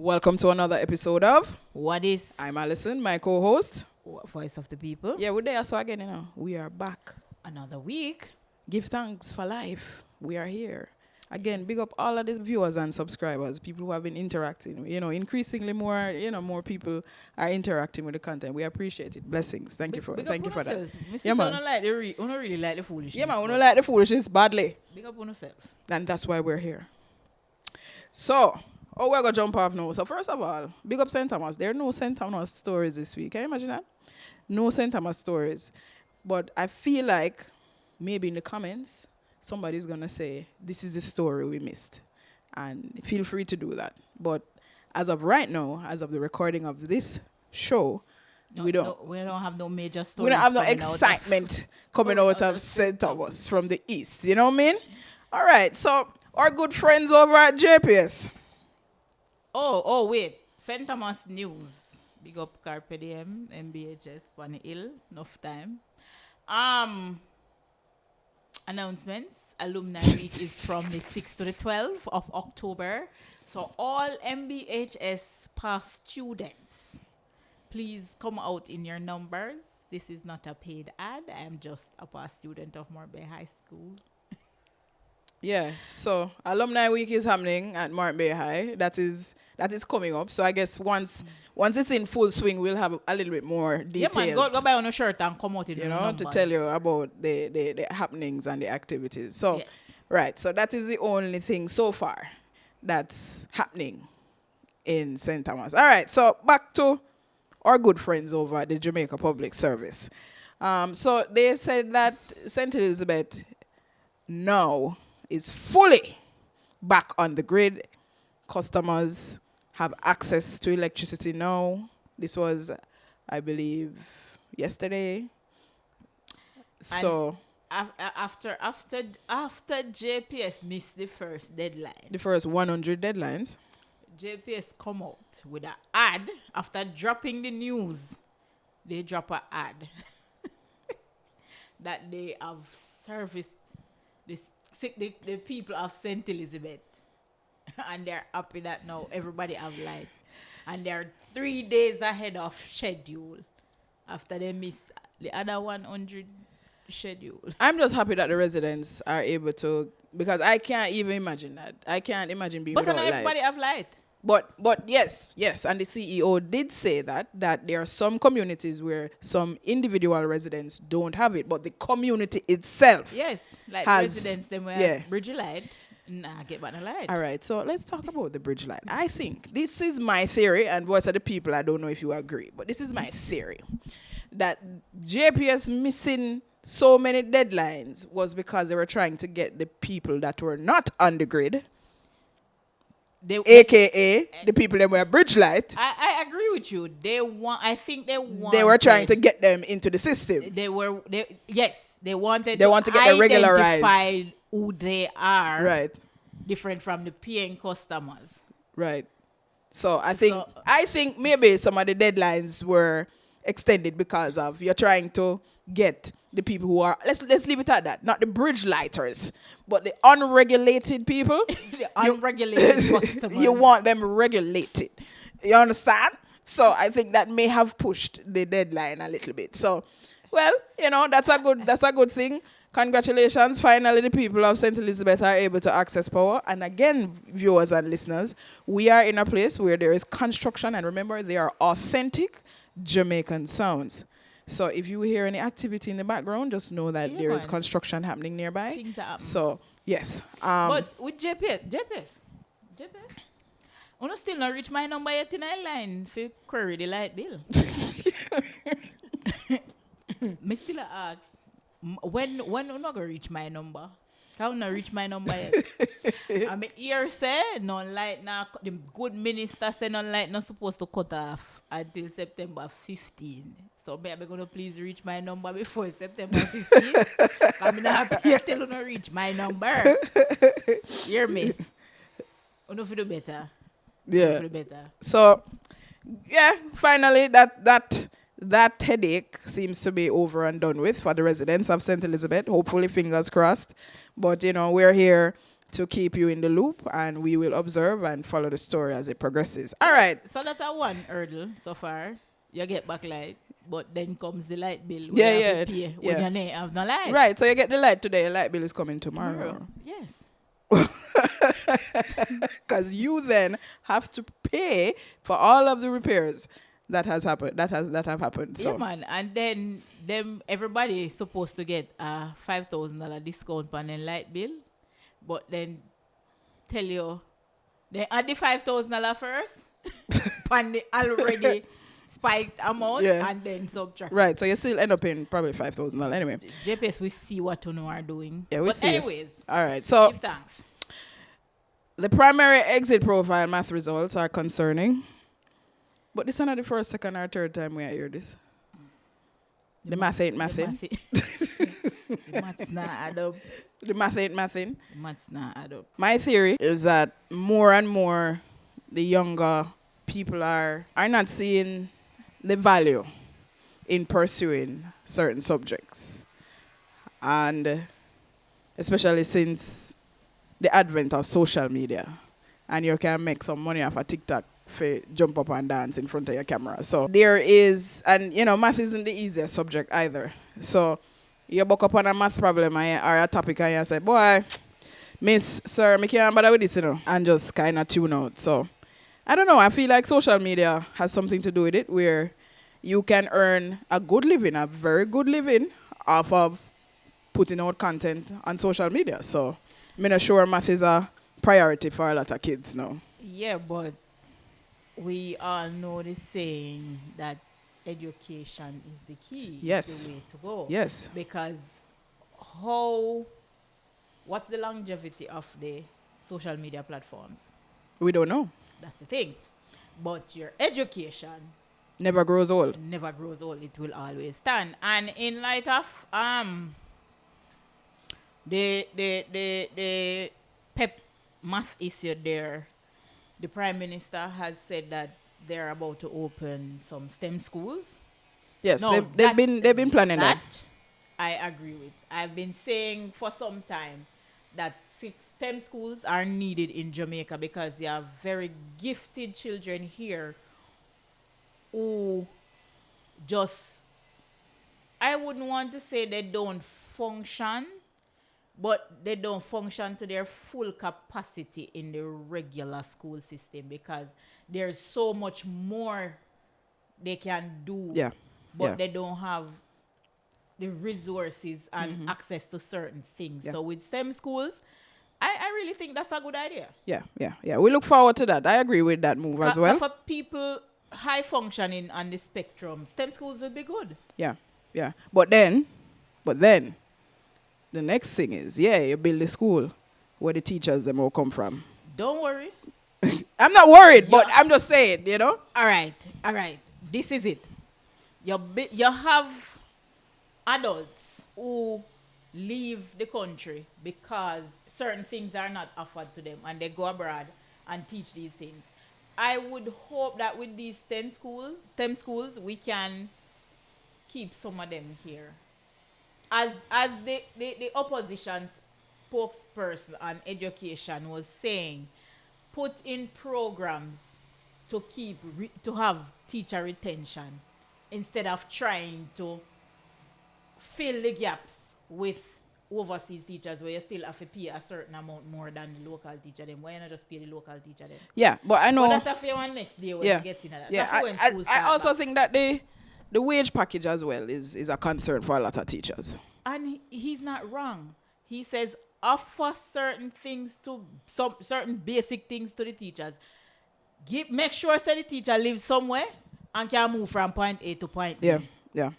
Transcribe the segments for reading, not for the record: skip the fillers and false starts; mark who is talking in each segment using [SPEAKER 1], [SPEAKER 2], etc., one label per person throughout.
[SPEAKER 1] Welcome to another episode of
[SPEAKER 2] Wha Dis?
[SPEAKER 1] I'm Allison, my co-host.
[SPEAKER 2] Voice of the people.
[SPEAKER 1] Yeah, we're there so again, we are back.
[SPEAKER 2] Another week.
[SPEAKER 1] Give thanks for life. We are here. Again, big up all of these viewers and subscribers, people who have been interacting. Increasingly more, more people are interacting with the content. We appreciate it. Blessings. Thank you for that.
[SPEAKER 2] Yeah, man. I don't really like the foolishness.
[SPEAKER 1] Yeah, man. We don't like the foolishness badly.
[SPEAKER 2] Big up on yourself.
[SPEAKER 1] And that's why we're here. So, we're going to jump off now. So, first of all, big up St. Thomas. There are no St. Thomas stories this week. Can you imagine that? No St. Thomas stories. But I feel like maybe in the comments, somebody's going to say, this is the story we missed. And feel free to do that. But as of right now, as of the recording of this show, we don't
[SPEAKER 2] have no major stories.
[SPEAKER 1] We don't have no excitement coming out of St. Thomas from the east. You know what I mean? All right. So, our good friends over at JPS.
[SPEAKER 2] Wait. St. Thomas News. Big up Carpe Diem, MBHS, One Hill, enough time. Announcements. Alumni Week is from the 6th to the 12th of October. So all MBHS past students, please come out in your numbers. This is not a paid ad. I am just a past student of Mort Bay High School.
[SPEAKER 1] Yeah, so Alumni Week is happening at Mort Bay High. That is coming up. So I guess once it's in full swing, we'll have a little bit more details.
[SPEAKER 2] Yeah, man, go buy on a shirt and come out in the numbers.
[SPEAKER 1] To tell you about the happenings and the activities. So,
[SPEAKER 2] yes.
[SPEAKER 1] Right, so that is the only thing so far that's happening in St. Thomas. All right, so back to our good friends over at the Jamaica Public Service. So they've said that St. Elizabeth now is fully back on the grid. Customers have access to electricity now. This was, I believe, yesterday. So
[SPEAKER 2] after JPS missed the first deadline,
[SPEAKER 1] the first 100 deadlines,
[SPEAKER 2] JPS come out with an ad after dropping the news. They drop an ad that they have serviced the people of St. Elizabeth. And they're happy that now everybody have light. And they're 3 days ahead of schedule after they missed the other 100 schedule.
[SPEAKER 1] I'm just happy that the residents are able to, because I can't even imagine that. I can't imagine being without light.
[SPEAKER 2] But not everybody have light.
[SPEAKER 1] But yes, and the CEO did say that there are some communities where some individual residents don't have it, but the community itself
[SPEAKER 2] like
[SPEAKER 1] has,
[SPEAKER 2] residents them were bridge light. Nah, get back the light.
[SPEAKER 1] All right, so let's talk about the bridge light. I think this is my theory, and Voice of the People, I don't know if you agree, but this is my theory, that JPS missing so many deadlines was because they were trying to get the people that were not on the grid, AKA the people that were bridge light.
[SPEAKER 2] I agree with you. They
[SPEAKER 1] were trying to get them into the system.
[SPEAKER 2] They wanted
[SPEAKER 1] to get them regularized.
[SPEAKER 2] Identify who they are.
[SPEAKER 1] Right.
[SPEAKER 2] Different from the paying customers.
[SPEAKER 1] Right. So I think maybe some of the deadlines were extended because of you're trying to get the people who are, let's leave it at that, not the bridge lighters, but the unregulated people.
[SPEAKER 2] The unregulated customers.
[SPEAKER 1] You want them regulated. You understand? So I think that may have pushed the deadline a little bit. So, well, that's a good thing. Congratulations. Finally, the people of St. Elizabeth are able to access power. And again, viewers and listeners, we are in a place where there is construction. And remember, they are authentic Jamaican sounds. So if you hear any activity in the background, just know that there is construction happening nearby.
[SPEAKER 2] Things are happening.
[SPEAKER 1] So, yes.
[SPEAKER 2] But with JPS, I don't still not reach my number yet in a line for query the light bill. Me still ask, when you not gonna reach my number? How not reach my number yet? I mean, here say no light now. The good minister say no light not supposed to cut off until September 15. So I'm gonna please reach my number before September 15. I'm not happy till you not reach my number. Hear me? You know, do better.
[SPEAKER 1] Yeah.
[SPEAKER 2] Do better.
[SPEAKER 1] So, finally that headache seems to be over and done with for the residents of St. Elizabeth. Hopefully, fingers crossed. But, we're here to keep you in the loop, and we will observe and follow the story as it progresses. All right.
[SPEAKER 2] So that's a one hurdle so far. You get back light, but then comes the light bill.
[SPEAKER 1] Yeah,
[SPEAKER 2] You
[SPEAKER 1] yeah,
[SPEAKER 2] have to pay
[SPEAKER 1] yeah.
[SPEAKER 2] when you have no light.
[SPEAKER 1] Right, so you get the light today, light bill is coming tomorrow.
[SPEAKER 2] Yes.
[SPEAKER 1] Because you then have to pay for all of the repairs that have happened.
[SPEAKER 2] Yeah,
[SPEAKER 1] So
[SPEAKER 2] man. And then everybody is supposed to get a $5,000 discount on the light bill, but then tell you they add the $5,000 first on the already spiked amount,
[SPEAKER 1] Yeah.
[SPEAKER 2] and then subtract.
[SPEAKER 1] right, so you still end up in probably $5,000 anyway.
[SPEAKER 2] JPS, we see what you know are doing.
[SPEAKER 1] Yeah, we
[SPEAKER 2] but
[SPEAKER 1] see.
[SPEAKER 2] anyways,
[SPEAKER 1] All right, so
[SPEAKER 2] give thanks.
[SPEAKER 1] the primary exit profile math results are concerning. But this is not the first, second, or third time we hear this. The math ain't mathing.
[SPEAKER 2] The math's not add up.
[SPEAKER 1] The math ain't mathing.
[SPEAKER 2] The math's not add up.
[SPEAKER 1] My theory is that more and more the younger people are not seeing the value in pursuing certain subjects. And especially since the advent of social media. And you can make some money off a TikTok for jump up and dance in front of your camera. So there is, and math isn't the easiest subject either. So you buck up on a math problem or a topic and you say, boy, miss, sir, me can't bother with this, and just kind of tune out. So I don't know, I feel like social media has something to do with it, where you can earn a good living, a very good living, off of putting out content on social media. So I'm not sure math is a priority for a lot of kids now.
[SPEAKER 2] Yeah, but we all know the saying that education is the key.
[SPEAKER 1] Yes.
[SPEAKER 2] It's the way to go.
[SPEAKER 1] Yes.
[SPEAKER 2] Because what's the longevity of the social media platforms?
[SPEAKER 1] We don't know.
[SPEAKER 2] That's the thing. But your education
[SPEAKER 1] Never grows old.
[SPEAKER 2] never grows old. It will always stand. And in light of the PEP math issue there, the Prime Minister has said that they're about to open some STEM schools.
[SPEAKER 1] Yes,
[SPEAKER 2] No,
[SPEAKER 1] they've been planning that.
[SPEAKER 2] I agree with. I've been saying for some time that STEM schools are needed in Jamaica because you have very gifted children here who just, I wouldn't want to say they don't function, but they don't function to their full capacity in the regular school system because there's so much more they can do.
[SPEAKER 1] Yeah.
[SPEAKER 2] But
[SPEAKER 1] yeah.
[SPEAKER 2] they don't have the resources and access to certain things.
[SPEAKER 1] Yeah.
[SPEAKER 2] So with STEM schools, I really think that's a good idea.
[SPEAKER 1] Yeah. We look forward to that. I agree with that move as well.
[SPEAKER 2] For people high functioning on the spectrum, STEM schools would be good.
[SPEAKER 1] Yeah. But then, the next thing is, you build a school where the teachers them all come from.
[SPEAKER 2] Don't worry.
[SPEAKER 1] I'm not worried, but I'm just saying,
[SPEAKER 2] All right. This is it. You have adults who leave the country because certain things are not offered to them and they go abroad and teach these things. I would hope that with these STEM schools, we can keep some of them here. As the opposition spokesperson on education was saying, put in programs to to have teacher retention instead of trying to fill the gaps with overseas teachers where you still have to pay a certain amount more than the local teacher them. Why not just pay the local teacher them?
[SPEAKER 1] Yeah, but I know.
[SPEAKER 2] But that's a one next day when you get in that.
[SPEAKER 1] Yeah, I also think that the wage package as well is a concern for a lot of teachers.
[SPEAKER 2] And he's not wrong. He says offer certain things to some certain basic things to the teachers. Make sure say the teacher lives somewhere and can move from point A to point B.
[SPEAKER 1] Yeah.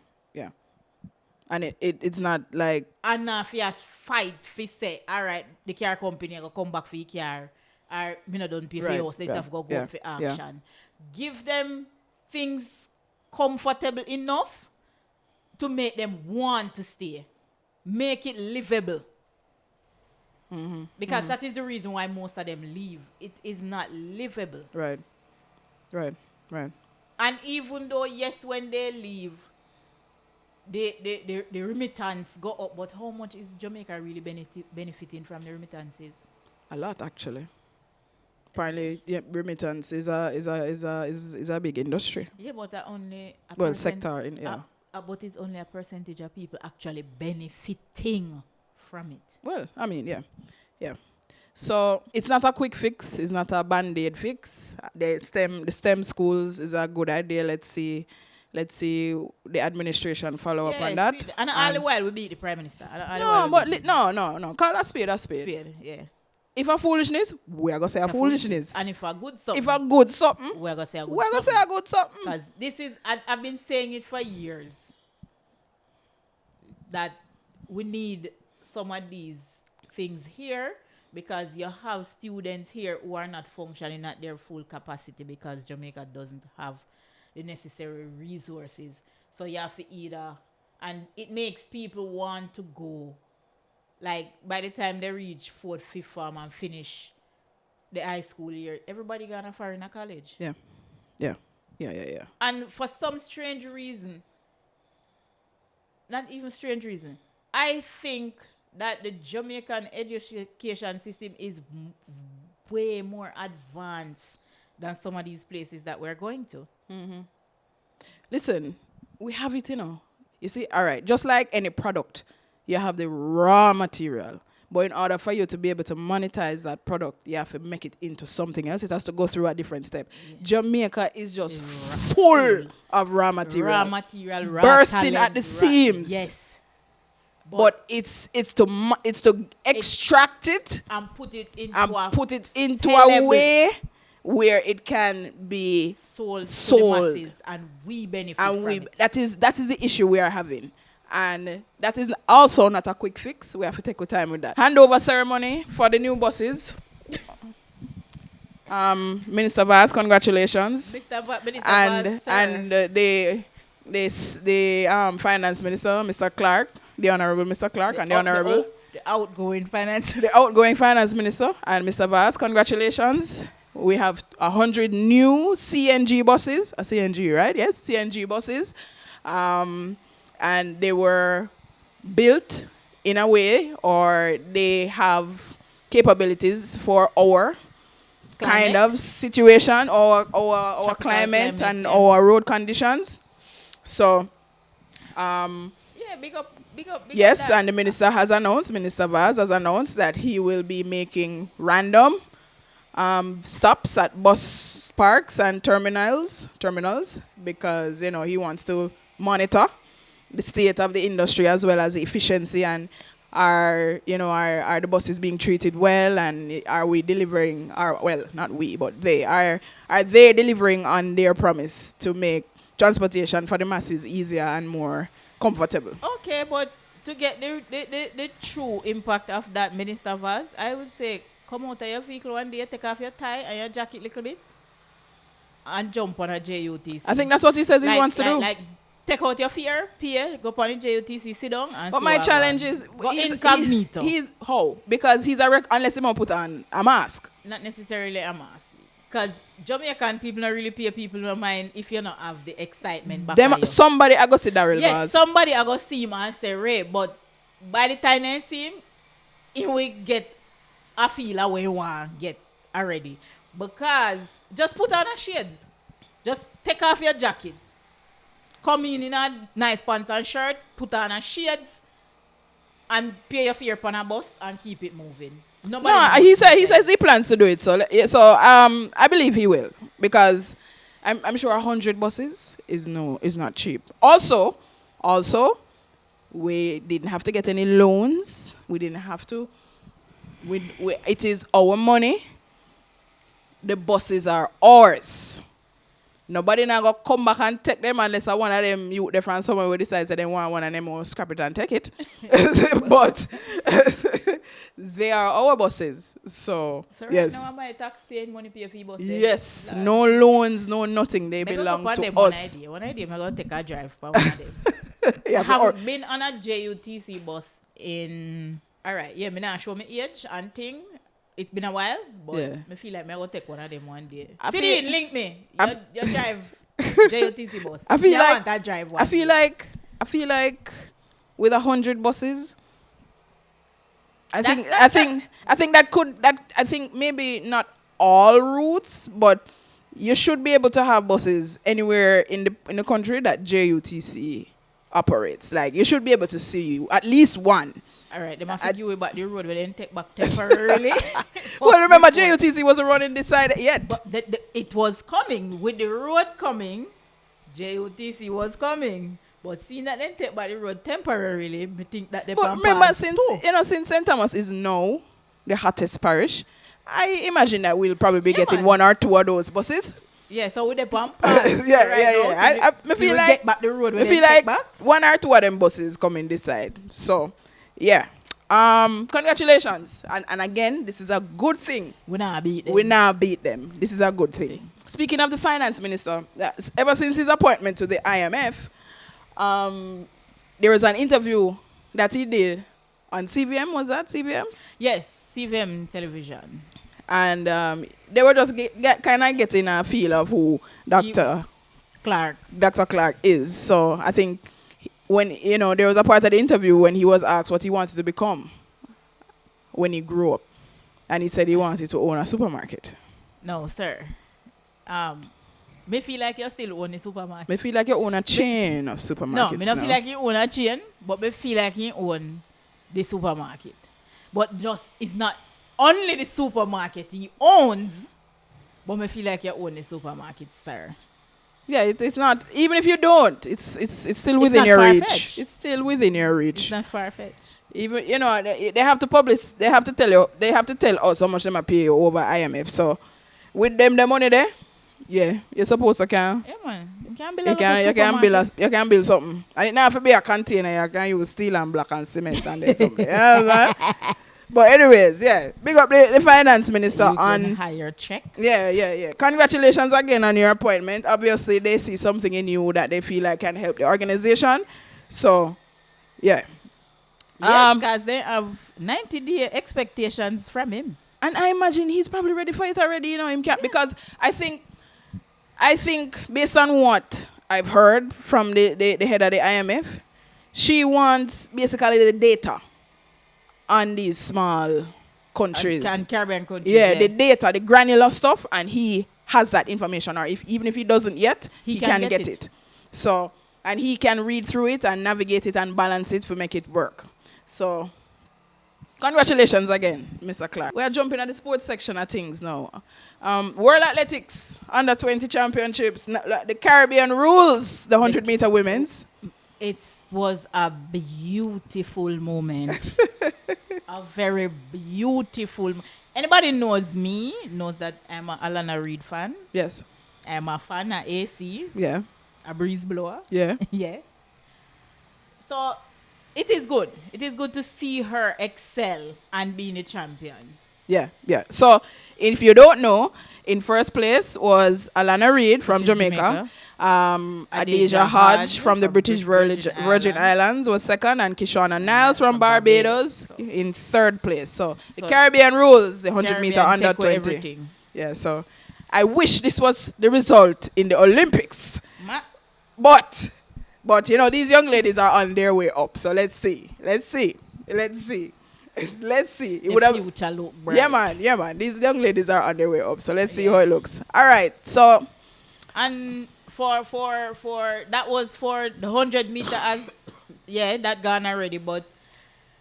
[SPEAKER 1] And it's not like...
[SPEAKER 2] And now if you have fight, if you say, all right, the car company will come back for your car, or me not don't pay for your house, they have to go for action. Give them things comfortable enough to make them want to stay. Make it livable. Because that is the reason why most of them leave. It is not livable.
[SPEAKER 1] Right.
[SPEAKER 2] And even though, yes, when they leave, the remittance go up, but how much is Jamaica really benefiting from the remittances?
[SPEAKER 1] A lot, actually. Apparently, yeah, remittance is a big industry.
[SPEAKER 2] Yeah, but only a
[SPEAKER 1] Well,
[SPEAKER 2] percent.
[SPEAKER 1] sector in yeah.
[SPEAKER 2] But it's only a percentage of people actually benefiting from it.
[SPEAKER 1] Well, I mean, yeah, yeah. So it's not a quick fix. It's not a band-aid fix. The STEM schools is a good idea. Let's see the administration follow up on that.
[SPEAKER 2] And all the while we beat the prime minister.
[SPEAKER 1] No. Call a spade a spade.
[SPEAKER 2] Spade, yeah.
[SPEAKER 1] If a foolishness, we are gonna say a foolishness.
[SPEAKER 2] And if a good something, we are gonna say a good
[SPEAKER 1] we are gonna say a good something.
[SPEAKER 2] Because this is, I've been saying it for years, that we need some of these things here, because you have students here who are not functioning at their full capacity because Jamaica doesn't have the necessary resources. So you have to either, and it makes people want to go. Like, by the time they reach 4th, 5th form and finish the high school year, everybody gonna foreign a college.
[SPEAKER 1] Yeah.
[SPEAKER 2] And for some strange reason, not even strange reason, I think that the Jamaican education system is way more advanced than some of these places that we're going to.
[SPEAKER 1] Mm-hmm. Listen, we have it, You see, all right, just like any product, you have the raw material. But in order for you to be able to monetize that product, you have to make it into something else. It has to go through a different step. Yeah. Jamaica is just full of raw material. Bursting
[SPEAKER 2] talent,
[SPEAKER 1] at the seams.
[SPEAKER 2] Yes.
[SPEAKER 1] But it's to extract it
[SPEAKER 2] and put it
[SPEAKER 1] into a way where it can be
[SPEAKER 2] sold to the masses, and we benefit from it.
[SPEAKER 1] That is the issue we are having. And that is also not a quick fix. We have to take our time with that. Handover ceremony for the new buses. Minister Vaz, congratulations.
[SPEAKER 2] Minister
[SPEAKER 1] and the finance minister, Mr. Clarke, the honorable Mr. Clarke, and the honorable
[SPEAKER 2] the outgoing finance
[SPEAKER 1] minister, and Mr. Vaz, congratulations. We have 100 new CNG buses, a CNG, right? Yes, CNG buses. And they were built in a way, or they have capabilities for our kind of situation, or our climate and our road conditions. So,
[SPEAKER 2] big up.
[SPEAKER 1] Yes, and the minister Minister Vaz has announced that he will be making random stops at bus parks and terminals, because he wants to monitor the state of the industry as well as the efficiency, and are the buses being treated well, and are we delivering? Not we, but they are they delivering on their promise to make transportation for the masses easier and more comfortable?
[SPEAKER 2] Okay, but to get the true impact of that, Minister Vaz, I would say come out of your vehicle one day, take off your tie and your jacket a little bit, and jump on a JUTC.
[SPEAKER 1] I think that's what he says he wants to do.
[SPEAKER 2] Like, take out your fear, go upon the JUTC, sit down, and
[SPEAKER 1] but my challenge is
[SPEAKER 2] incognito.
[SPEAKER 1] He's how? Because he's unless he might put on a mask.
[SPEAKER 2] Not necessarily a mask. Because Jamaican people don't really pay people no mind if you don't have the excitement back.
[SPEAKER 1] Somebody I go see Daryl.
[SPEAKER 2] Yes, somebody I go see him and say Ray, but by the time they see him, he will get a feel of where he want get already. Because just put on a shades. Just take off your jacket. Come in a nice pants and shirt, put on a shades, and pay your fare upon a bus and keep it moving.
[SPEAKER 1] He says he plans to do it. So I believe he will, because I'm sure 100 buses is not cheap. Also, we didn't have to get any loans. We didn't have to. It is our money. The buses are ours. Nobody now go come back and take them unless one of them youth from somewhere who decides that they want one of them or scrap it and take it. But they are our buses. So yes.
[SPEAKER 2] Right now my taxpaying money pay for buses.
[SPEAKER 1] Yes. No loans, no nothing. They belong to us.
[SPEAKER 2] One idea, I'm going to take a drive for one of them. I haven't been on a JUTC bus in... Alright, me now show me age and thing. It's been a while, but I feel like I'm going to take one of them one day. Sidine, link me. You drive JUTC bus.
[SPEAKER 1] I feel like
[SPEAKER 2] want that drive one
[SPEAKER 1] I feel like with 100 buses, I think maybe not all routes, but you should be able to have buses anywhere in the country that JUTC operates. Like you should be able to see at least one.
[SPEAKER 2] All right, they must you about the road, but then take back temporarily.
[SPEAKER 1] Well, remember JUTC wasn't running this side yet.
[SPEAKER 2] But it was coming with the road coming. JUTC was coming. But seeing that then take back the road temporarily, I think that they.
[SPEAKER 1] But remember, since St. Thomas is now the hottest parish, I imagine that we'll probably be getting one or two of those buses.
[SPEAKER 2] Yeah, so with the pump.
[SPEAKER 1] I feel like
[SPEAKER 2] get back the road.
[SPEAKER 1] I feel like one or two of them buses coming this side. So, yeah. Congratulations. And again, this is a good thing.
[SPEAKER 2] We now
[SPEAKER 1] beat them. This is a good thing. Speaking of the finance minister, ever since his appointment to the IMF, there was an interview that he did on CVM. Was that CVM?
[SPEAKER 2] Yes, CVM television.
[SPEAKER 1] And they were just kind of getting a feel of who Dr. Clarke is. So I think when, there was a part of the interview when he was asked what he wanted to become when he grew up. And he said he wanted to own a supermarket.
[SPEAKER 2] No, sir. Me feel like you still own a supermarket.
[SPEAKER 1] Me feel like you own a chain of supermarkets.
[SPEAKER 2] No, me don't feel like you own a chain, but me feel like you own the supermarket. But just, it's not only the supermarket he owns, but me feel like you own the supermarket, sir.
[SPEAKER 1] Yeah, it's not, even if you don't, it's still within your reach. It's still within your reach.
[SPEAKER 2] It's not far-fetched.
[SPEAKER 1] Even, they have to publish, they have to tell us how much they might pay you over IMF. So, with them, the money there, yeah, you're supposed to can.
[SPEAKER 2] Yeah, man. You
[SPEAKER 1] can build something. And it not have to be a container. You can use steel and block and cement and then something. You know. But anyways, yeah. Big up the finance minister on
[SPEAKER 2] higher check.
[SPEAKER 1] Yeah. Congratulations again on your appointment. Obviously, they see something in you that they feel like can help the organization. So, yeah.
[SPEAKER 2] Yes, because they have 90-day expectations from him.
[SPEAKER 1] And I imagine he's probably ready for it already, him can't, because I think based on what I've heard from the head of the IMF, she wants basically the data on these small countries.
[SPEAKER 2] And Caribbean countries.
[SPEAKER 1] Yeah, the data, the granular stuff, and he has that information, or even if he doesn't yet, he can get it. So, and he can read through it and navigate it and balance it to make it work. So, congratulations again, Mr. Clarke. We are jumping at the sports section of things now. World Athletics, under 20 championships, the Caribbean rules the 100-meter women's.
[SPEAKER 2] It was a beautiful moment. A very beautiful. Anybody knows me, knows that I'm a Alana Reid fan.
[SPEAKER 1] Yes.
[SPEAKER 2] I'm a fan of AC.
[SPEAKER 1] Yeah.
[SPEAKER 2] A breeze blower.
[SPEAKER 1] Yeah.
[SPEAKER 2] Yeah. So, it is good. It is good to see her excel and being a champion.
[SPEAKER 1] Yeah. So, if you don't know, in first place was Alana Reid from Jamaica. Adija Hodge from the British Virgin Islands was second, and Kishona Niles from Barbados in third place. So the Caribbean rules the 100-meter under 20.
[SPEAKER 2] Everything.
[SPEAKER 1] Yeah, so I wish this was the result in the Olympics. But these young ladies are on their way up. So let's see. It would have
[SPEAKER 2] future look bright.
[SPEAKER 1] Yeah, man. These young ladies are on their way up. So let's see how it looks. All right. So,
[SPEAKER 2] and for that was for the 100-meter that gone already. But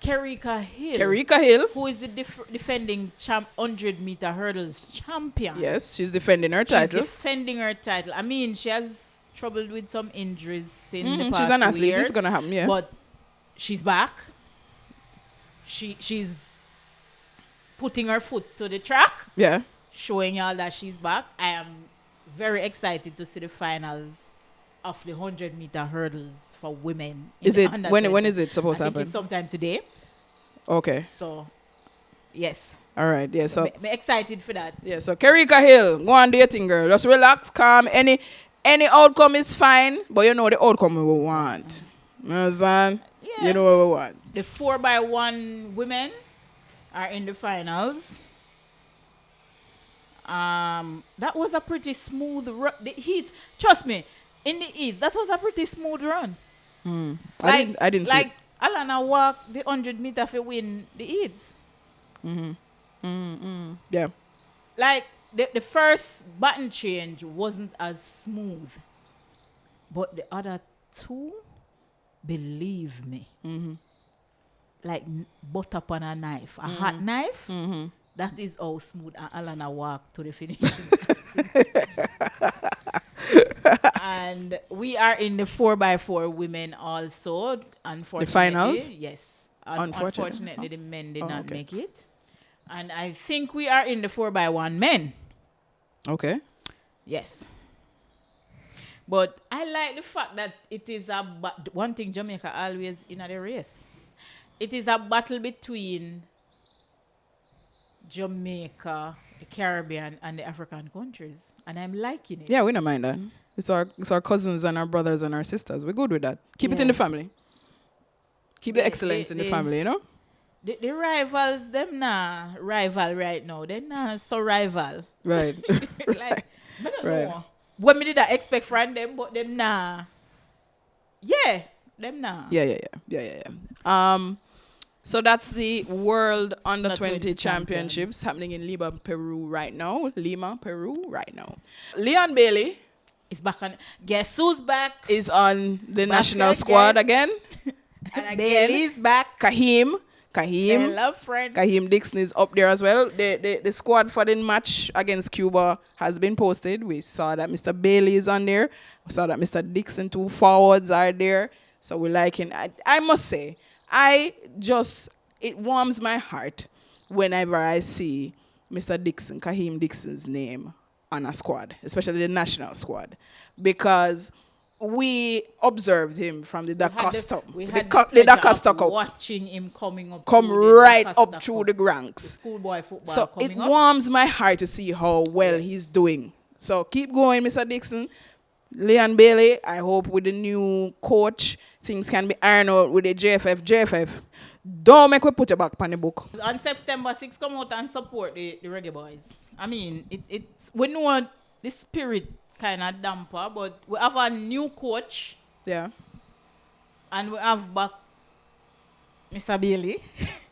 [SPEAKER 2] Kerika Hill, who is the defending 100-meter hurdles champion.
[SPEAKER 1] Yes, she's defending her title.
[SPEAKER 2] I mean, she has troubled with some injuries in the past
[SPEAKER 1] she's an athlete.
[SPEAKER 2] years,
[SPEAKER 1] It's gonna happen, yeah.
[SPEAKER 2] But she's back. She's putting her foot to the track.
[SPEAKER 1] Yeah.
[SPEAKER 2] Showing y'all that she's back. I am very excited to see the finals of the 100-meter hurdles for women.
[SPEAKER 1] Is it when is it supposed to happen?
[SPEAKER 2] I think it's sometime today.
[SPEAKER 1] Okay.
[SPEAKER 2] So, yes.
[SPEAKER 1] All right. Yeah. So
[SPEAKER 2] I'm excited for that.
[SPEAKER 1] Yeah. So Kerika Hill, go on dating, girl. Just relax, calm. Any outcome is fine, but you know the outcome we want. You know what I'm saying?
[SPEAKER 2] Yeah.
[SPEAKER 1] You know what we want.
[SPEAKER 2] The 4x1 women are in the finals. That was a pretty smooth run. The heat, trust me, in the heat, that was a pretty smooth run.
[SPEAKER 1] I didn't see it.
[SPEAKER 2] Alana walked the 100-meter to win the heats.
[SPEAKER 1] Yeah.
[SPEAKER 2] Like the first button change wasn't as smooth, but the other two, believe me, like butter upon a knife, a hot knife. That is how smooth Alana walked to the finish. And we are in the 4x4 women also. Unfortunately,
[SPEAKER 1] The finals?
[SPEAKER 2] Yes.
[SPEAKER 1] Unfortunately,
[SPEAKER 2] the men did
[SPEAKER 1] Oh,
[SPEAKER 2] not
[SPEAKER 1] okay.
[SPEAKER 2] make it. And I think we are in the 4x1 men.
[SPEAKER 1] Okay.
[SPEAKER 2] Yes. But I like the fact that it is one thing Jamaica always in the race. It is a battle between Jamaica, the Caribbean, and the African countries. And I'm liking it.
[SPEAKER 1] Yeah, we don't mind that. It's our cousins and our brothers and our sisters. We're good with that. Keep it in
[SPEAKER 2] Yeah.
[SPEAKER 1] the family. Keep the excellence in the family, you know?
[SPEAKER 2] The rivals, them nah rival right now. They nah so rival.
[SPEAKER 1] Right.
[SPEAKER 2] Like, I don't
[SPEAKER 1] Right.
[SPEAKER 2] know. What me did I expect from them, but them nah. Yeah, them nah.
[SPEAKER 1] Yeah. So that's the World Under 20
[SPEAKER 2] 20
[SPEAKER 1] Championships happening in Lima, Peru right now. Leon Bailey
[SPEAKER 2] It's back on. Guess who's back?
[SPEAKER 1] is on the
[SPEAKER 2] Back
[SPEAKER 1] national
[SPEAKER 2] again.
[SPEAKER 1] squad again.
[SPEAKER 2] And again, Bailey's back.
[SPEAKER 1] Kahim.
[SPEAKER 2] Their love friend.
[SPEAKER 1] Kahim Dixon is up there as well. The squad for the match against Cuba has been posted. We saw that Mr. Bailey is on there. We saw that Mr. Dixon, 2 forwards are there. So we like him. I must say, it warms my heart whenever I see Mr. Dixon, Kahim Dixon's name on a squad, especially the national squad, because we observed him from the Dacosta.
[SPEAKER 2] We had
[SPEAKER 1] the
[SPEAKER 2] the
[SPEAKER 1] Dacosta Cup.
[SPEAKER 2] watching him coming up.
[SPEAKER 1] Come
[SPEAKER 2] through the
[SPEAKER 1] right
[SPEAKER 2] Dacosta
[SPEAKER 1] up through the
[SPEAKER 2] Cup.
[SPEAKER 1] ranks.
[SPEAKER 2] Schoolboy football
[SPEAKER 1] So
[SPEAKER 2] coming
[SPEAKER 1] it
[SPEAKER 2] up.
[SPEAKER 1] warms my heart to see how well he's doing. So keep going, Mr. Dixon. Leon Bailey, I hope with the new coach, things can be ironed out with the JFF. Don't make we put your back on the book.
[SPEAKER 2] On September 6th, come out and support the Reggae Boys. I mean, it's we know the spirit kind of damper, but we have a new coach
[SPEAKER 1] Yeah.
[SPEAKER 2] and we have back Mr. Bailey.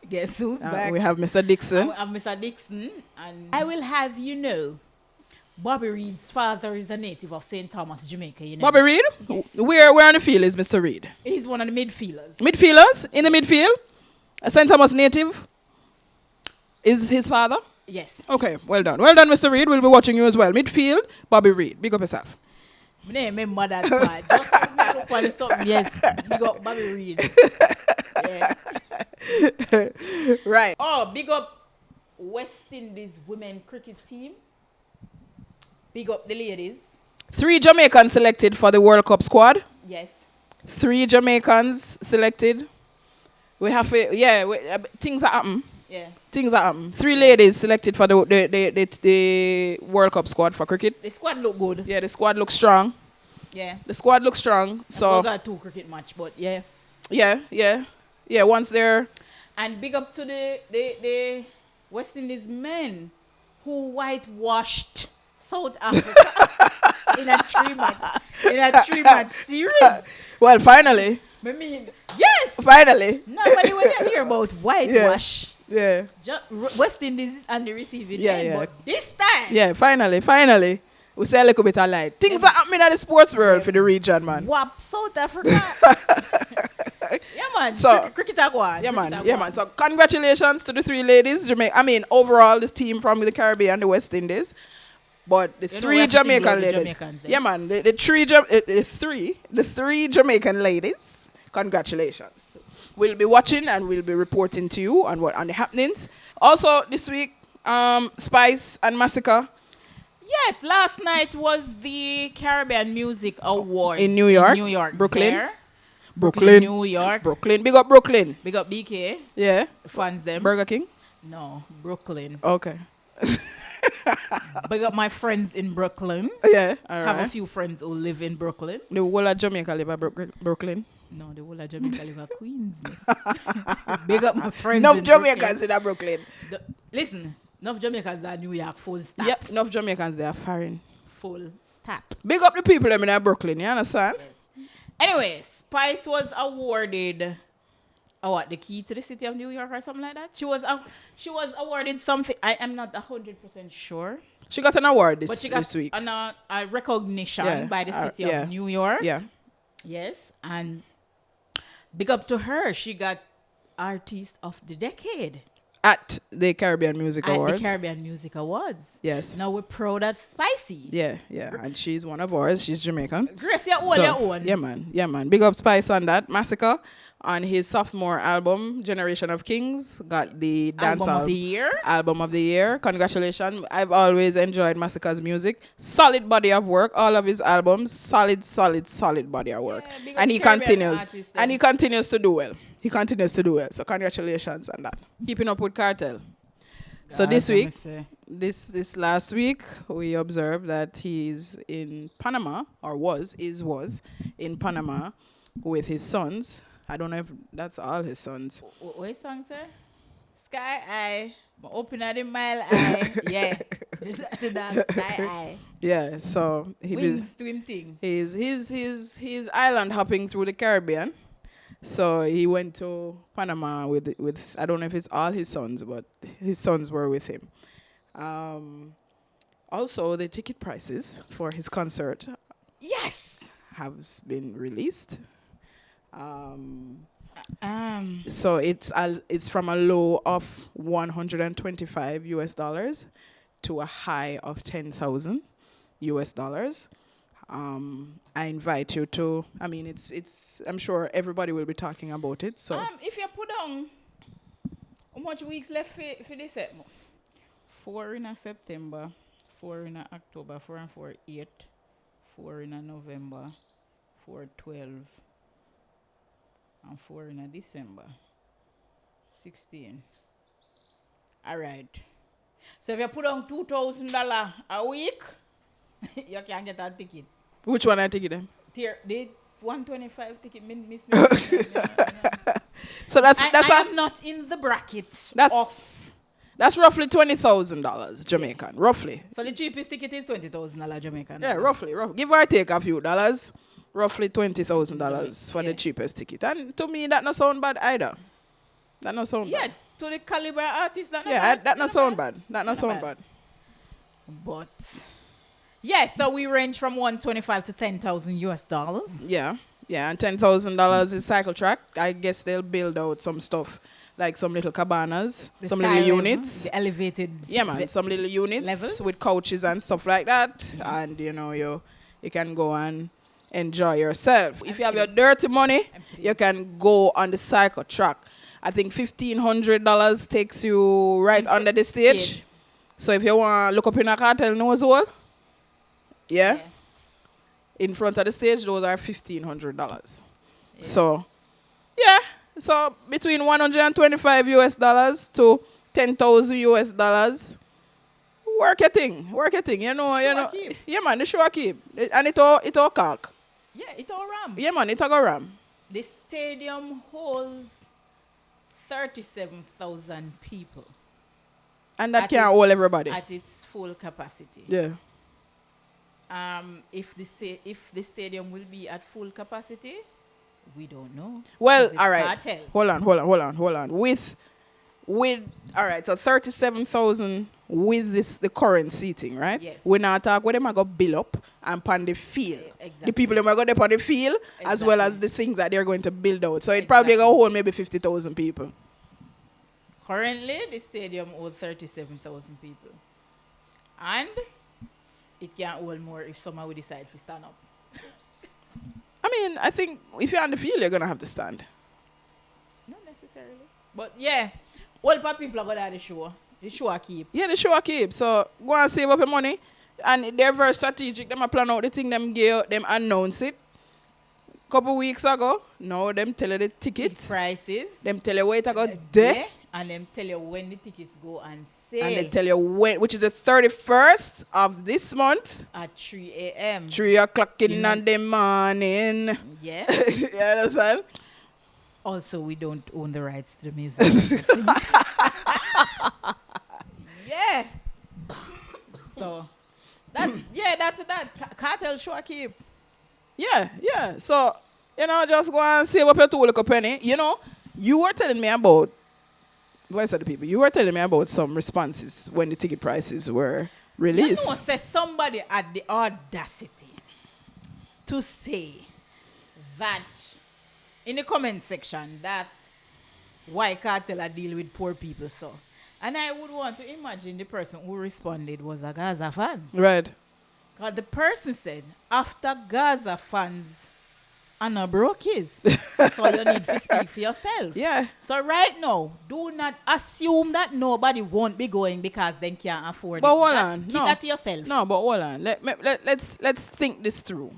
[SPEAKER 2] Guess who's back?
[SPEAKER 1] We have Mr. Dixon.
[SPEAKER 2] And we have Mr. Dixon. And I will have you know, Bobby Reed's father is a native of St. Thomas, Jamaica. You know?
[SPEAKER 1] Bobby Reed?
[SPEAKER 2] Yes.
[SPEAKER 1] Where on the field is Mr. Reed?
[SPEAKER 2] He's one of the midfielders.
[SPEAKER 1] Midfielders? In the midfield? A St. Thomas native? Is his father?
[SPEAKER 2] Yes.
[SPEAKER 1] Okay, well done. Well done, Mr. Reed. We'll be watching you as well. Midfield, Bobby Reed. Big up yourself.
[SPEAKER 2] My name is Mother Dad. Just as me look on the something, yes. Big up Bobby Reed. Yeah.
[SPEAKER 1] Right.
[SPEAKER 2] Oh, big up West Indies women cricket team. Big up the ladies.
[SPEAKER 1] 3 Jamaicans selected for the World Cup squad.
[SPEAKER 2] Yes.
[SPEAKER 1] 3 Jamaicans selected. We have things are happening.
[SPEAKER 2] Yeah.
[SPEAKER 1] Things are happening. 3 ladies selected for the World Cup squad for cricket.
[SPEAKER 2] The squad look good.
[SPEAKER 1] Yeah, the squad looks strong.
[SPEAKER 2] Yeah.
[SPEAKER 1] The squad looks strong. So
[SPEAKER 2] We got 2 cricket match, but yeah.
[SPEAKER 1] Yeah. Once they're
[SPEAKER 2] And big up to the West Indies men who whitewashed South Africa in a 3-match series.
[SPEAKER 1] well, finally,
[SPEAKER 2] I mean, yes.
[SPEAKER 1] finally.
[SPEAKER 2] Nobody will hear about whitewash.
[SPEAKER 1] Yeah.
[SPEAKER 2] West Indies is on the receiving
[SPEAKER 1] Yeah,
[SPEAKER 2] end,
[SPEAKER 1] yeah.
[SPEAKER 2] but this time,
[SPEAKER 1] Yeah, finally. We say a little bit of light. Things are happening in the sports world for the region, man.
[SPEAKER 2] whap South Africa. Yeah, man.
[SPEAKER 1] So-
[SPEAKER 2] Cricket Agua.
[SPEAKER 1] Yeah, man. So congratulations to the 3 ladies. Overall, this team from the Caribbean, the West Indies. But the
[SPEAKER 2] You know,
[SPEAKER 1] 3
[SPEAKER 2] we have to single
[SPEAKER 1] Jamaican
[SPEAKER 2] the
[SPEAKER 1] ladies.
[SPEAKER 2] Jamaicans then.
[SPEAKER 1] Yeah, man. The three Jamaican ladies. Congratulations. We'll be watching and we'll be reporting to you on the happenings. Also, this week, Spice and Masicka
[SPEAKER 2] Yes, last night was the Caribbean Music Awards
[SPEAKER 1] in New York. Brooklyn.
[SPEAKER 2] there.
[SPEAKER 1] Brooklyn.
[SPEAKER 2] New York.
[SPEAKER 1] Brooklyn. Big up Brooklyn.
[SPEAKER 2] Big up BK.
[SPEAKER 1] Yeah.
[SPEAKER 2] Fans them.
[SPEAKER 1] Burger King.
[SPEAKER 2] No, Brooklyn.
[SPEAKER 1] Okay.
[SPEAKER 2] Big up my friends in Brooklyn.
[SPEAKER 1] Yeah. All
[SPEAKER 2] Have a
[SPEAKER 1] right.
[SPEAKER 2] few friends who live in Brooklyn.
[SPEAKER 1] The whole of Jamaica live at Brooklyn.
[SPEAKER 2] No, the whole of Jamaica live at Queens, miss. Big up my friends
[SPEAKER 1] Enough
[SPEAKER 2] in
[SPEAKER 1] Jamaicans in Brooklyn.
[SPEAKER 2] Listen, enough Jamaicans are New York full stop.
[SPEAKER 1] Yep. Enough Jamaicans they are foreign.
[SPEAKER 2] Full stop.
[SPEAKER 1] Big up the people them in Brooklyn. You understand?
[SPEAKER 2] Anyway, Spice was awarded Oh, what, the key to the city of New York or something like that? She was awarded something. I am not 100% sure,
[SPEAKER 1] She got an award
[SPEAKER 2] but
[SPEAKER 1] this
[SPEAKER 2] she got
[SPEAKER 1] this week.
[SPEAKER 2] a recognition
[SPEAKER 1] Yeah,
[SPEAKER 2] by the city
[SPEAKER 1] yeah,
[SPEAKER 2] of New York.
[SPEAKER 1] yeah.
[SPEAKER 2] Yes, and big up to her. She got Artist of the Decade
[SPEAKER 1] At the Caribbean Music
[SPEAKER 2] at
[SPEAKER 1] Awards.
[SPEAKER 2] the Caribbean Music Awards.
[SPEAKER 1] Yes.
[SPEAKER 2] Now we're proud of Spicy.
[SPEAKER 1] Yeah, yeah. And she's one of ours. She's Jamaican.
[SPEAKER 2] Grace, you're all
[SPEAKER 1] So,
[SPEAKER 2] your own.
[SPEAKER 1] yeah, man. Yeah, man. Big up Spice on that. Masicka on his sophomore album, Generation of Kings, got the dance
[SPEAKER 2] Album of the year.
[SPEAKER 1] Album of the year. Congratulations. I've always enjoyed Masicka's music. Solid body of work. All of his albums, solid body of work.
[SPEAKER 2] Yeah, big up
[SPEAKER 1] And he
[SPEAKER 2] Caribbean
[SPEAKER 1] continues.
[SPEAKER 2] artist
[SPEAKER 1] And
[SPEAKER 2] then.
[SPEAKER 1] he continues to do well. He continues to do well. So congratulations on that. Keeping up with Cartel. So
[SPEAKER 2] God,
[SPEAKER 1] this
[SPEAKER 2] let me
[SPEAKER 1] week,
[SPEAKER 2] see.
[SPEAKER 1] this last week, we observed that he's in Panama, or was in Panama with his sons. I don't know if that's all his sons.
[SPEAKER 2] What song say? Sky Eye. Open at the mile eye. Yeah. The dog Sky Eye.
[SPEAKER 1] Yeah, so
[SPEAKER 2] Wings twin thing.
[SPEAKER 1] he's island hopping through the Caribbean. So he went to Panama with I don't know if it's all his sons, but his sons were with him. Also, the ticket prices for his concert
[SPEAKER 2] Yes.
[SPEAKER 1] have been released. So it's from a low of $125 to a high of $10,000. I invite you to. I mean, it's. I'm sure everybody will be talking about it. So
[SPEAKER 2] If you put down how much weeks left for this? 4 in a September, 4 in a October, 4 and 4 8, 4 in a November, 4 12, and 4 in a December, 16. All right. So if you put on $2,000 a week, you can get a ticket.
[SPEAKER 1] which one I take it then?
[SPEAKER 2] The 125 ticket, miss.
[SPEAKER 1] So that's
[SPEAKER 2] I am not in the bracket.
[SPEAKER 1] That's roughly $20,000 Jamaican, roughly.
[SPEAKER 2] So the cheapest ticket is $20,000 Jamaican.
[SPEAKER 1] Yeah, roughly. Give or take a few dollars. Roughly $20,000 for the
[SPEAKER 2] Yeah.
[SPEAKER 1] cheapest ticket. And to me, that not sound bad either. That not sound
[SPEAKER 2] Yeah,
[SPEAKER 1] bad.
[SPEAKER 2] to the caliber artist. That
[SPEAKER 1] Not sound bad. That not sound bad.
[SPEAKER 2] But yeah, so we range from 125 to 10,000 US dollars.
[SPEAKER 1] Yeah, yeah, and $10,000 is cycle track. I guess they'll build out some stuff like some little cabanas,
[SPEAKER 2] The
[SPEAKER 1] some
[SPEAKER 2] sky
[SPEAKER 1] little
[SPEAKER 2] level,
[SPEAKER 1] units.
[SPEAKER 2] the elevated.
[SPEAKER 1] Yeah, man, some little units
[SPEAKER 2] level.
[SPEAKER 1] with couches and stuff like that, and you can go and enjoy yourself. If you have your dirty money, you can go on the cycle track. I think $1,500 takes you right under the stage. So if you want to look up in a cartel nose hole, yeah, in front of the stage, those are $1,500.
[SPEAKER 2] Yeah.
[SPEAKER 1] So, yeah, so between $125 US to $10,000 US. Work your thing. You know.
[SPEAKER 2] Keep.
[SPEAKER 1] Yeah, man, the show keep. And it all calc.
[SPEAKER 2] Yeah, it all ram.
[SPEAKER 1] Yeah, man, it all go ram.
[SPEAKER 2] The stadium holds 37,000 people
[SPEAKER 1] And that
[SPEAKER 2] At
[SPEAKER 1] can't
[SPEAKER 2] its-
[SPEAKER 1] hold everybody.
[SPEAKER 2] at its full capacity.
[SPEAKER 1] Yeah.
[SPEAKER 2] If the stadium will be at full capacity, we don't know.
[SPEAKER 1] Well,
[SPEAKER 2] 'Cause it's
[SPEAKER 1] all right.
[SPEAKER 2] cartel.
[SPEAKER 1] Hold on. With all right, so 37,000 with the current seating, right?
[SPEAKER 2] Yes.
[SPEAKER 1] We now talk where them are going to build up and pan the field.
[SPEAKER 2] Exactly.
[SPEAKER 1] The people them are going to pan the field as well as
[SPEAKER 2] Exactly.
[SPEAKER 1] the things that they're going to build out. So it probably going to hold maybe 50,000 people.
[SPEAKER 2] Currently, the stadium holds 37,000 people. And it can hold more if someone will decide to stand up.
[SPEAKER 1] I mean, I think if you're on the field, you're going to have to stand.
[SPEAKER 2] Not necessarily. But yeah, all people are going to have the show. The show I keep.
[SPEAKER 1] Yeah, the show keep. So go and save up your money. And they're very strategic. Them a plan out the thing, them give, them announce it. Couple weeks ago, now them tell you the tickets.
[SPEAKER 2] Prices.
[SPEAKER 1] Them tell you where it go there.
[SPEAKER 2] Yeah, and them tell you when the tickets go on sale.
[SPEAKER 1] And they tell you when, which is the 31st of this month.
[SPEAKER 2] at 3 a.m.
[SPEAKER 1] 3 o'clock in the morning.
[SPEAKER 2] Yeah.
[SPEAKER 1] You understand?
[SPEAKER 2] Also, we don't own the rights to the music. Yeah. So, that's that. Cartel show keep.
[SPEAKER 1] Yeah. So, just go and save up your 2 little penny. You were telling me about Voice of the People. You were telling me about some responses when the ticket prices were released.
[SPEAKER 2] You know, say somebody had the audacity to say that in the comment section that why cartel are deal with poor people so. And I would want to imagine the person who responded was a Gaza fan.
[SPEAKER 1] Right.
[SPEAKER 2] Because the person said, after Gaza fans are not broke is. So you need to speak for yourself.
[SPEAKER 1] Yeah.
[SPEAKER 2] So right now, do not assume that nobody won't be going because they can't afford
[SPEAKER 1] But
[SPEAKER 2] it.
[SPEAKER 1] hold on.
[SPEAKER 2] Keep
[SPEAKER 1] No.
[SPEAKER 2] that to yourself.
[SPEAKER 1] No, but hold on. Let's think this through.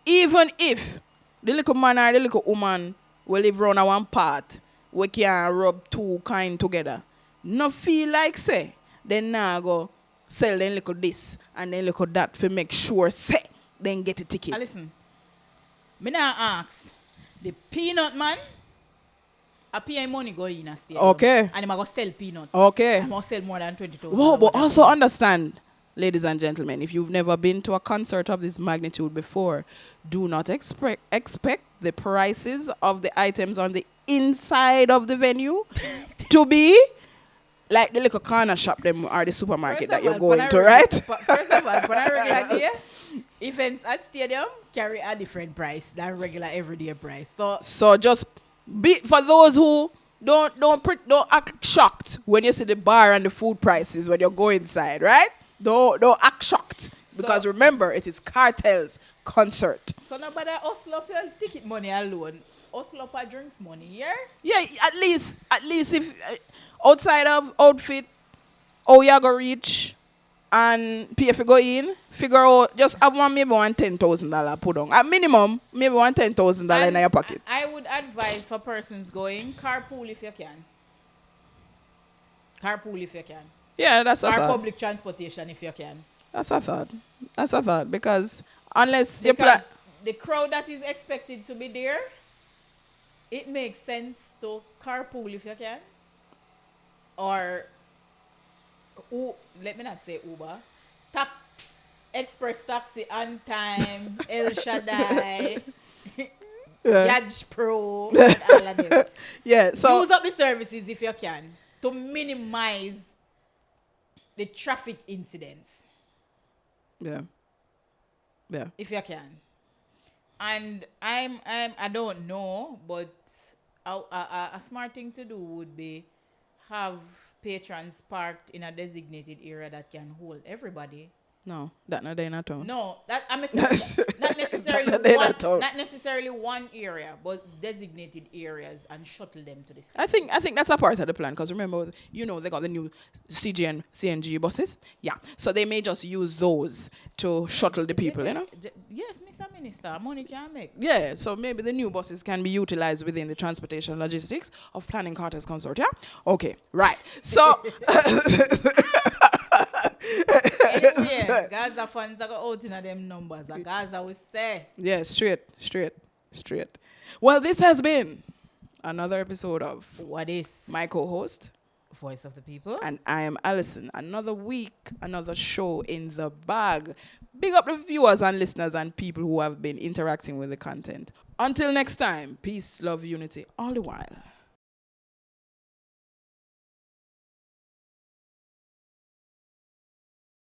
[SPEAKER 1] Even if the little man or the little woman will live around a one part, we can rub two kind together. No feel like say, then now go sell them little this and then little that for make sure say then get a ticket.
[SPEAKER 2] Listen, me now ask the peanut man. I pay him money go in a stadium.
[SPEAKER 1] Okay.
[SPEAKER 2] And I'm going to sell peanut.
[SPEAKER 1] Okay.
[SPEAKER 2] I'm going to sell more than 20,000.
[SPEAKER 1] Whoa, but also understand, ladies and gentlemen, if you've never been to a concert of this magnitude before, do not expect the prices of the items on the inside of the venue to be like the little corner shop them or the supermarket that you're going to, right?
[SPEAKER 2] First of all, when I regular day, events at stadium carry a different price than regular everyday price.
[SPEAKER 1] So just be for those who don't act shocked when you see the bar and the food prices when you go inside, right? Don't act shocked because remember it is Cartel's concert.
[SPEAKER 2] So nobody hustle up your ticket money alone. Hustle up our drinks money, yeah?
[SPEAKER 1] Yeah, at least if outside of outfit, how you go reach and pay if you go in, figure out just have maybe $10,000 put on. At minimum, maybe $10,000 in your pocket.
[SPEAKER 2] I would advise for persons going, carpool if you can. Carpool if you can.
[SPEAKER 1] Yeah, that's a
[SPEAKER 2] or
[SPEAKER 1] thought.
[SPEAKER 2] public transportation if you can.
[SPEAKER 1] That's a thought. Because unless
[SPEAKER 2] because
[SPEAKER 1] you plan
[SPEAKER 2] the crowd that is expected to be there, it makes sense to carpool if you can. Or let me not say Uber. Express taxi on time, El Shaddai, Yadge Pro, and all of them.
[SPEAKER 1] Yeah, so
[SPEAKER 2] use up the services if you can to minimize the traffic incidents.
[SPEAKER 1] Yeah.
[SPEAKER 2] If you can. And I don't know, but a smart thing to do would be have patrons parked in a designated area that can hold everybody.
[SPEAKER 1] No, that not there in a town.
[SPEAKER 2] No, that I'm not necessarily one area, but designated areas and shuttle them to the stadium.
[SPEAKER 1] I think that's a part of the plan because remember, they got the new CNG buses. Yeah, so they may just use those to shuttle the people,
[SPEAKER 2] Yes, Mr. Minister, money can make.
[SPEAKER 1] Yeah, so maybe the new buses can be utilized within the transportation logistics of Planning Cartel's consort. Yeah, okay, right. So.
[SPEAKER 2] Anyway, Gaza fans are out in them numbers. Gaza will say.
[SPEAKER 1] Yeah, straight. Well, this has been another episode of
[SPEAKER 2] Wha Dis,
[SPEAKER 1] my co-host,
[SPEAKER 2] Voice of the People.
[SPEAKER 1] And I am Allison. Another week, another show in the bag. Big up the viewers and listeners and people who have been interacting with the content. Until next time, peace, love, unity, all the while.